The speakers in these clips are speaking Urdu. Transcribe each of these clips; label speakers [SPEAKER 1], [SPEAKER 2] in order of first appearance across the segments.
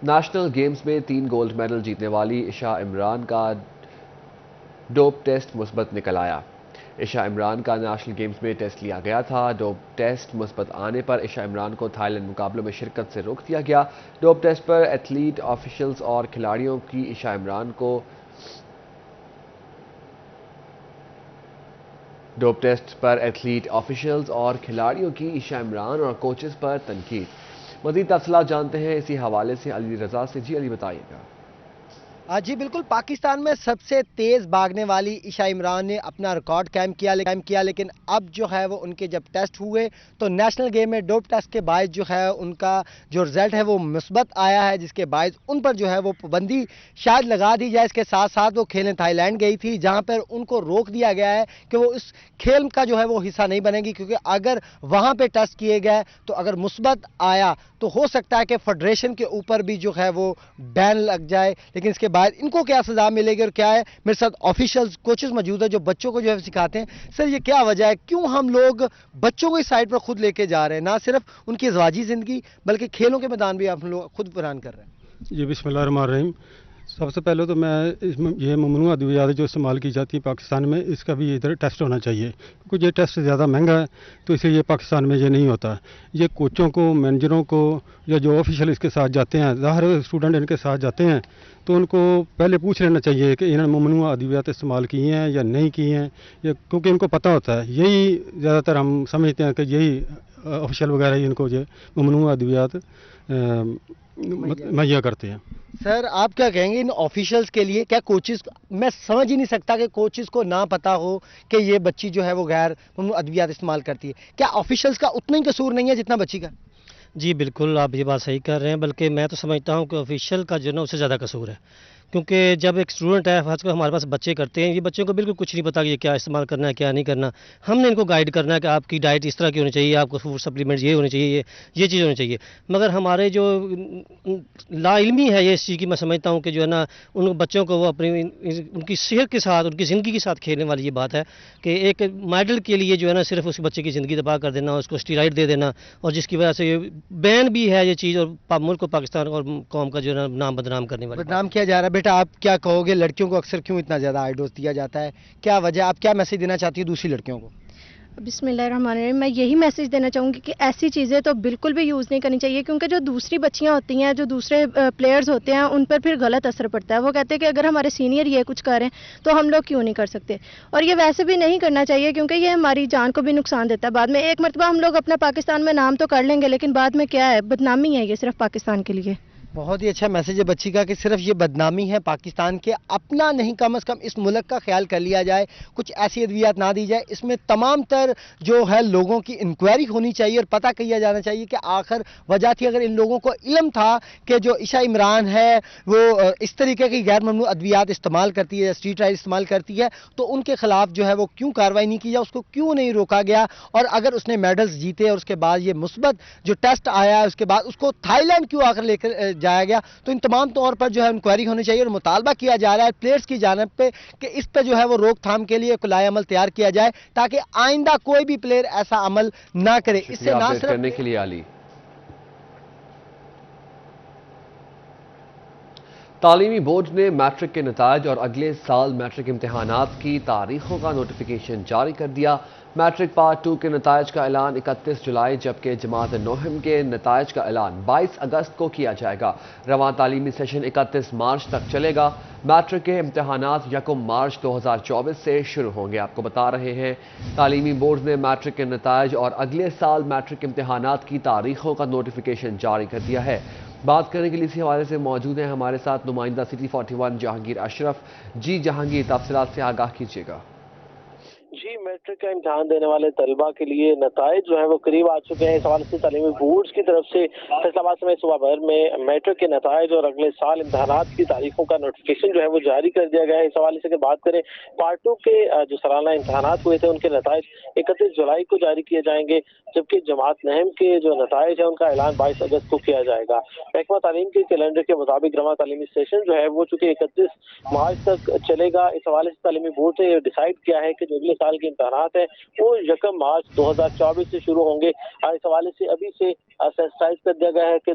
[SPEAKER 1] نیشنل گیمز میں 3 گولڈ میڈل جیتنے والی عشاء عمران کا ڈوپ ٹیسٹ مثبت نکل آیا۔ عشاء عمران کا نیشنل گیمز میں ٹیسٹ لیا گیا تھا۔ ڈوپ ٹیسٹ مثبت آنے پر عشاء عمران کو تھائی لینڈ مقابلوں میں شرکت سے روک دیا گیا۔ ڈوپ ٹیسٹ پر ایتھلیٹ، آفیشلز اور کھلاڑیوں کی عشاء عمران کو ڈوپ ٹیسٹ پر ایتھلیٹ، آفیشلز اور کھلاڑیوں کی عشاء عمران اور کوچز پر تنقید۔ مزید تفصیلات جانتے ہیں اسی حوالے سے علی رضا سے۔ جی علی بتائیے گا۔
[SPEAKER 2] جی بالکل، پاکستان میں سب سے تیز بھاگنے والی عشاء عمران نے اپنا ریکارڈ قائم کیا، لیکن اب جو ہے وہ ان کے جب ٹیسٹ ہوئے تو نیشنل گیم میں ڈوپ ٹیسٹ کے باعث جو ہے ان کا جو رزلٹ ہے وہ مثبت آیا ہے، جس کے باعث ان پر جو ہے وہ پابندی شاید لگا دی جائے۔ اس کے ساتھ ساتھ وہ کھیلیں تھائی لینڈ گئی تھی، جہاں پر ان کو روک دیا گیا ہے کہ وہ اس کھیل کا جو ہے وہ حصہ نہیں بنے گی، کیونکہ اگر وہاں پہ ٹیسٹ کیے گئے تو اگر مثبت آیا تو ہو سکتا ہے کہ فیڈریشن کے اوپر بھی جو ہے وہ بین لگ جائے۔ لیکن اس کے بعد ان کو کیا سزا ملے گی اور کیا ہے؟ میرے ساتھ آفیشلز، کوچز موجود ہیں جو بچوں کو جو ہے سکھاتے ہیں۔ سر یہ کیا وجہ ہے، کیوں ہم لوگ بچوں کو اس سائڈ پر خود لے کے جا رہے ہیں، نہ صرف ان کی ازواجی زندگی بلکہ کھیلوں کے میدان بھی آپ لوگ خود بیان کر رہے ہیں؟
[SPEAKER 3] جی بسم اللہ الرحمن الرحیم۔ سب سے پہلے تو میں یہ ممنوع ادویات جو استعمال کی جاتی ہیں پاکستان میں، اس کا بھی ادھر ٹیسٹ ہونا چاہیے، کیونکہ یہ ٹیسٹ زیادہ مہنگا ہے تو اس لیے یہ پاکستان میں یہ نہیں ہوتا۔ یہ کوچوں کو، مینیجروں کو یا جو آفیشل اس کے ساتھ جاتے ہیں، ظاہر اسٹوڈنٹ ان کے ساتھ جاتے ہیں تو ان کو پہلے پوچھ لینا چاہیے کہ انہوں نے ممنوع ادویات استعمال کی ہیں یا نہیں کی ہیں، کیونکہ ان کو پتہ ہوتا ہے۔ یہی زیادہ تر ہم سمجھتے ہیں کہ یہی آفیشل وغیرہ ان کو یہ ممنوع ادویات مہیا کرتے ہیں۔
[SPEAKER 2] سر آپ کیا کہیں گے ان آفیشلز کے لیے؟ کیا کوچز، میں سمجھ ہی نہیں سکتا کہ کوچز کو نہ پتا ہو کہ یہ بچی جو ہے وہ غیر ممنوع ادویات استعمال کرتی ہے، کیا آفیشلز کا اتنا ہی قصور نہیں ہے جتنا بچی کا؟
[SPEAKER 4] جی بالکل، آپ یہ بات صحیح کر رہے ہیں، بلکہ میں تو سمجھتا ہوں کہ آفیشیل کا جو ہے نا اس سے زیادہ قصور ہے، کیونکہ جب ایک اسٹوڈنٹ ہے، خاص کر ہمارے پاس بچے کرتے ہیں، یہ بچوں کو بالکل کچھ نہیں پتا کہ یہ کیا استعمال کرنا ہے کیا نہیں کرنا۔ ہم نے ان کو گائیڈ کرنا ہے کہ آپ کی ڈائٹ اس طرح کی ہونی چاہیے، آپ کو فوڈ سپلیمنٹس یہ ہونے چاہیے، یہ چیز ہونی چاہیے۔ مگر ہمارے جو لا علمی ہے یہ اس چیز کی، میں سمجھتا ہوں کہ جو ہے نا ان بچوں کو وہ اپنی ان کی صحت کے ساتھ، ان کی زندگی کے ساتھ کھیلنے والی یہ بات ہے کہ ایک میڈل کے لیے جو ہے نا صرف اس بچے کی زندگی تباہ کر دینا، اس کو اسٹیرائڈ دے دینا، اور جس کی وجہ سے یہ بین بھی ہے یہ چیز، اور ملک کو، پاکستان اور قوم کا جو ہے نا نام بدنام کرنے والی
[SPEAKER 2] بدنام کیا جا رہا ہے۔ بیٹا آپ کیا کہو گے، لڑکیوں کو اکثر کیوں اتنا زیادہ ہائی ڈوز دیا جاتا ہے؟ کیا وجہ، آپ کیا میسج دینا چاہتی ہو دوسری لڑکیوں کو؟
[SPEAKER 5] بسم اللہ الرحمن الرحیم، میں یہی میسج دینا چاہوں گی کہ ایسی چیزیں تو بالکل بھی یوز نہیں کرنی چاہیے، کیونکہ جو دوسری بچیاں ہوتی ہیں، جو دوسرے پلیئرز ہوتے ہیں، ان پر پھر غلط اثر پڑتا ہے۔ وہ کہتے ہیں کہ اگر ہمارے سینئر یہ کچھ کریں تو ہم لوگ کیوں نہیں کر سکتے، اور یہ ویسے بھی نہیں کرنا چاہیے کیونکہ یہ ہماری جان کو بھی نقصان دیتا ہے۔ بعد میں ایک مرتبہ ہم لوگ اپنا پاکستان میں نام تو کر لیں گے، لیکن بعد میں کیا ہے، بدنامی ہے یہ صرف پاکستان کے لیے۔
[SPEAKER 2] بہت ہی اچھا میسج ہے بچی کا کہ صرف یہ بدنامی ہے پاکستان کے، اپنا نہیں، کم از کم اس ملک کا خیال کر لیا جائے، کچھ ایسی ادویات نہ دی جائے۔ اس میں تمام تر جو ہے لوگوں کی انکوائری ہونی چاہیے اور پتہ کیا جانا چاہیے کہ آخر وجہ تھی۔ اگر ان لوگوں کو علم تھا کہ جو عشاء عمران ہے وہ اس طریقے کی غیر ممنوع ادویات استعمال کرتی ہے، اسٹریٹ رائڈ استعمال کرتی ہے، تو ان کے خلاف جو ہے وہ کیوں کارروائی نہیں کی جائے، اس کو کیوں نہیں روکا گیا؟ اور اگر اس نے میڈلز جیتے اور اس کے بعد یہ مثبت جو ٹیسٹ آیا ہے اس کے بعد اس کو تھائی لینڈ کیوں آخر لے کر جایا گیا؟ تو ان تمام طور پر جو ہے انکوائری ہونی چاہیے، اور مطالبہ کیا جا رہا ہے پلیئرز کی جانب پہ کہ اس پہ جو ہے وہ روک تھام کے لیے کوئی عمل تیار کیا جائے تاکہ آئندہ کوئی بھی پلیئر ایسا عمل نہ کرے۔ اس سے نہ صرف
[SPEAKER 1] کرنے کے لیے علی۔ تعلیمی بورڈ نے میٹرک کے نتائج اور اگلے سال میٹرک امتحانات کی تاریخوں کا نوٹیفیکیشن جاری کر دیا۔ میٹرک پارٹ 2 کے نتائج کا اعلان 31 جولائی جبکہ جماعت نوہم کے نتائج کا اعلان 22 اگست کو کیا جائے گا۔ رواں تعلیمی سیشن 31 مارچ تک چلے گا۔ میٹرک کے امتحانات 1 مارچ 2024 سے شروع ہوں گے۔ آپ کو بتا رہے ہیں تعلیمی بورڈ نے میٹرک کے نتائج اور اگلے سال میٹرک امتحانات کی تاریخوں کا نوٹیفیکیشن جاری کر دیا ہے۔ بات کرنے کے لیے اسی حوالے سے موجود ہیں ہمارے ساتھ نمائندہ سٹی 41 جہانگیر اشرف۔ جی جہانگیر، تفصیلات سے آگاہ کیجیے گا۔
[SPEAKER 6] جی میٹرک کا امتحان دینے والے طلبہ کے لیے نتائج جو ہے وہ قریب آ چکے ہیں۔ اس حوالے سے تعلیمی بورڈز کی طرف سے فیصلہ آباد سمیت صوبہ بھر میں میٹرک کے نتائج اور اگلے سال امتحانات کی تاریخوں کا نوٹیفیکیشن جو ہے وہ جاری کر دیا گیا ہے۔ اس حوالے سے کہ بات کریں پارٹ 2 کے جو سالانہ امتحانات ہوئے تھے ان کے نتائج 31 جولائی کو جاری کیے جائیں گے، جبکہ جماعت نہم کے جو نتائج ہیں ان کا اعلان 22 اگست کو کیا جائے گا۔ محکمہ تعلیم کے کیلنڈر کے مطابق رواں تعلیمی سیشن جو ہے وہ چونکہ 31 مارچ تک چلے گا۔ اس حوالے سے تعلیمی بورڈ نے یہ ڈیسائیڈ کیا ہے کہ جو اگلے سال کے امتحانات ہیں وہ 1 مارچ 2024 سے شروع ہوں گے۔ اس حوالے سے ابھی سے سینسٹائز کر دیا گیا ہے کہ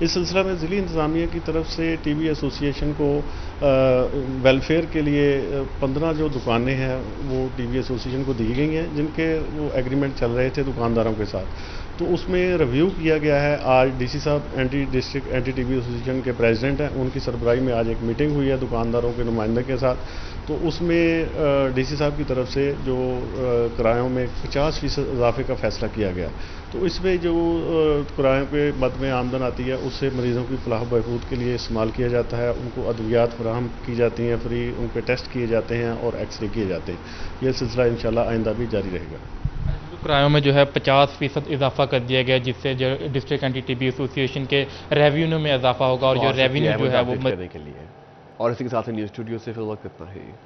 [SPEAKER 7] اس سلسلہ میں ضلعی انتظامیہ کی طرف سے ٹی بی ایسوسی ایشن کو ویلفیئر کے لیے 15 جو دکانیں ہیں وہ ٹی بی ایسوسی ایشن کو دی گئی ہیں، جن کے وہ ایگریمنٹ چل رہے تھے دکانداروں کے ساتھ، تو اس میں ریویو کیا گیا ہے۔ آج ڈی سی صاحب ڈسٹرکٹ اینٹی ٹی بی ایسوسی ایشن کے پریزیڈنٹ ہیں، ان کی سربراہی میں آج ایک میٹنگ ہوئی ہے دکانداروں کے نمائندے کے ساتھ، تو اس میں ڈی سی صاحب کی طرف سے جو کرایوں میں 50% اضافے کا فیصلہ کیا گیا، تو اس میں جو کرایوں کے مد میں آمدن آتی ہے اس سے مریضوں کی فلاح و بہبود کے لیے استعمال کیا جاتا ہے، ان کو ادویات فراہم کی جاتی ہیں فری، ان پہ ٹیسٹ کیے جاتے ہیں اور ایکس رے کیے جاتے ہیں۔ یہ سلسلہ انشاءاللہ آئندہ بھی جاری رہے گا۔
[SPEAKER 8] کرایوں میں جو ہے 50% اضافہ کر دیا گیا، جس سے جو ڈسٹرکٹ اینٹی ٹی بی ایسوسی ایشن کے ریونیو میں اضافہ ہوگا، اور جو ریونیو جو ہے وہ
[SPEAKER 1] کرنے کے لیے۔ اور اسی کے ساتھ نیوز اسٹوڈیو سے فی الوقت اتنا ہی۔